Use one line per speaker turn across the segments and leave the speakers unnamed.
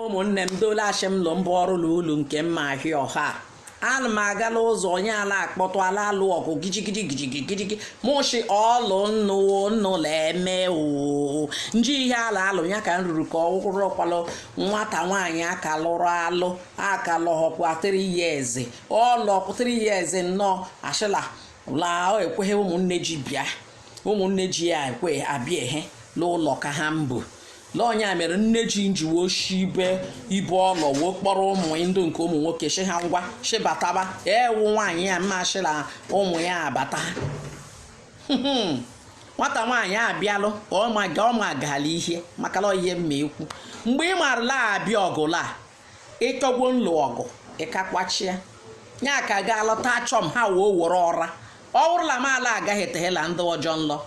ụmụnne m dola ashem lụ mbụ ọrụ n'ụlọ nke mma ahịa ọha ana m aga n'ụzọ onye ala akpọtụ ala alụ ọgụ gijigijigijigijigi mụshi ọlụ nnụ leme o nji ihe ala alụ ya ka m ruru ka ọ rụkwalụ nwata nwaanyị aka lụrụ alụ aka lọhọkwa 3 years ọlọkụ 3 years nnọọ ashịla la ekweghị ụmụnne ji bịa ụmụnne ji ya ekwe abịa ehe n'ụlọ ka ha mbụ lọnya mere nne ji njiwe oshibe ibu ọlọ wee kpọrọ ụmụ ndị nke ụmụ nwoke shi ha ngwa shibataba ewu nwaanyị ya mmashila ụmụ ya abata nwata nwaanyị abịalụ ọma gala ihe maka na ihe mma ekwu mgbe ị marala abịa ọgụla ịtọgbo nlụ ọgụ ịkakwachia ya ka ga-alọta achọm ha wee were ọra ọ wụrụla m ala agaghị eteghela ndị ọjọọ nlọ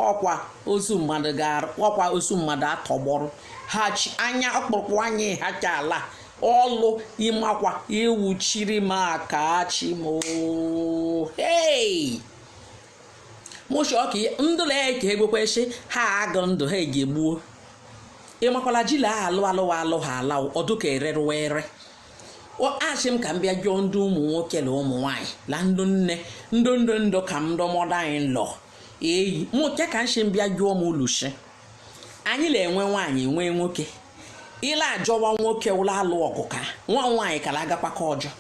ọkwa ozu mmadụ atọgbọrọ ha anya ọkpụrụkpụ anya ha ka ala ọlụ ịmakwa ewuchiri m aka chimo hey mụshi ọka ndụ lee ka egbekweshi ha agụ ndụ ha ga-egbuo ịmakwala jila alụ ha ala ọdụka erere were asị m ka m bịa jụọ ndị ụmụ nwoke na ụmụ nwaanyị la ndụ nne ndụ ka m ndọmọdụ anyị lọ eyi mụke ka nshi mbịa jụọ m ulushi anyị na-enwe nwaanyị enwe nwoke ile ajọwa nwoke ụlọ alụ ọgụ ka nwa nwaanyị kara agakwa ka ọjọọ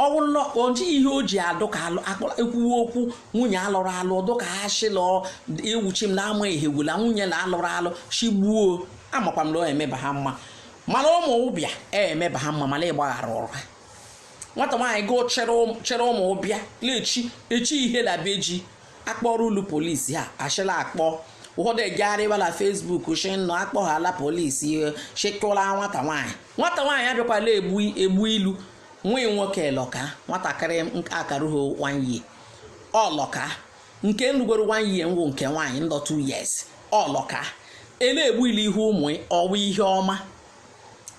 ọwụlọ oji ihe o ji adụ ka ekwuwe okwu nwunye alụrụ alụ ọdụ ka ha shilọ ewuchi m na ama ehewula nwunye na alụrụ alụ shigbuo amakwa m na emeba ha mma mana ụmụ ụbịa emeba ha mma mana ịgbaghara ụrụ ha nwata nwaanyị go chere ụmụ ụbịa echi ihe na be ji akpọrọ ụlọ polisi ha ashịla akpọ ụfọdụ egegharịwala Facebook shinọ akpọghala polisi shekụla nwata nwaanyị abịakwala egbu ilu nwa nwoke lọka nwatakịrị akarụghị 1 year ọlọka nke nrugoro 1 year ngwụ nke nwaanyị ndọ 2 years ọlọka egbu ilu ihe ụmụ ọwa ihe ọma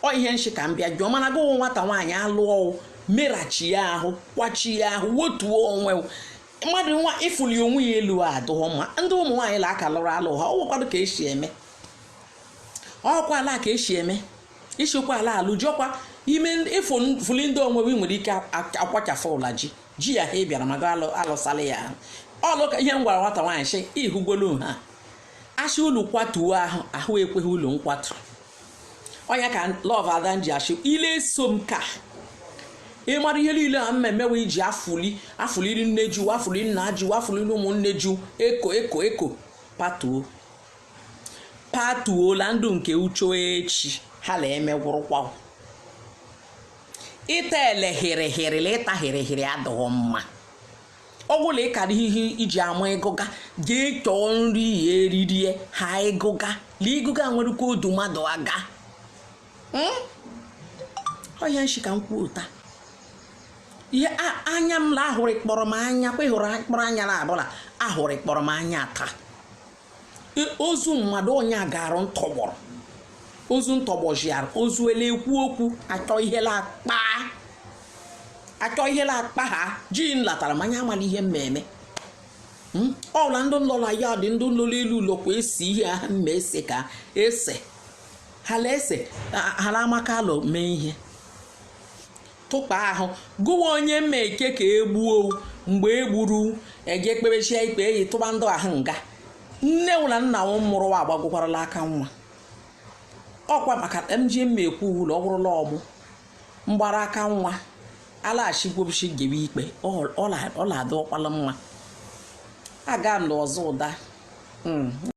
ọ ihe nshi ka m bịa jụọ mana gụwụ nwata nwaanyị alụọ merachi ya ahụ kwachi ya ahụ wotuo onwe mmadụ nwa ifuli onwe ya elu adụghọ mma ndị ụmụ nwaanyị la aka lụrụ alụ ha ọgwụkwado ka esi eme ọkwa ala ka esi eme isiokwa ala alụ jọkwa ime ifuli ndị onwe nwere ike akwachafụ ụla ji ya ha bịara maga alụsala ya ọlụ ka ihe m gwara nwata nwaanyị shi ihugolo ha asị ụlọ kwatuo ahụ ekweghị ụlọ nkwatu ọnya ka lọv adan ji ashị ile so m ka ịmara ihe niile a mmemewe iji afụliri nne ju afụliri nna ju afụliri ụmụnne ju eko patuola ndụ nke ucho echi ha la emegwụrụkwa ịta elehirihirila ịta hirihiri adịghị mma ọgwụla ịkara ihe iji ama ịgụga ga-ekọ nri ya eririe ha ịgụga la ịgụga nwere ka odu mmadụ aga ọhịa nshi ka m kwuo ụta ihe anya m la ahụrụ kpọrọ m anya kwa ịhụrụ kpọrọ anya la abụla ahụrụ kpọrọ m anya taa ozu mmadụ onye agarụ ntọgbọrọ ozu ntọgbọjiara ozu ele ekwu okwu achọ ihe la akpa ha ji nlatara m anya amala ihe mmemme ọla ndị nlọla ya dị ndị nlọla elu ụlọ kwa esi ihe ha mma ese ka ese hala amaka alụ mee ihe tụkpa ahụ gụwa onye mma eke ka egbuo mgbe egburu eje kpebechia ikpe eyi tụba ndị ahụ nga nne na nna m mụrụ agbagokwarala aka nwa ọkwa maka mji mma ekwu ụlọ ọ bụrụla ọgbụ mgbara aka nwa alaghachigwobichi gebe ikpe ọ la adọkwala mma aga m n'ọzọ ụda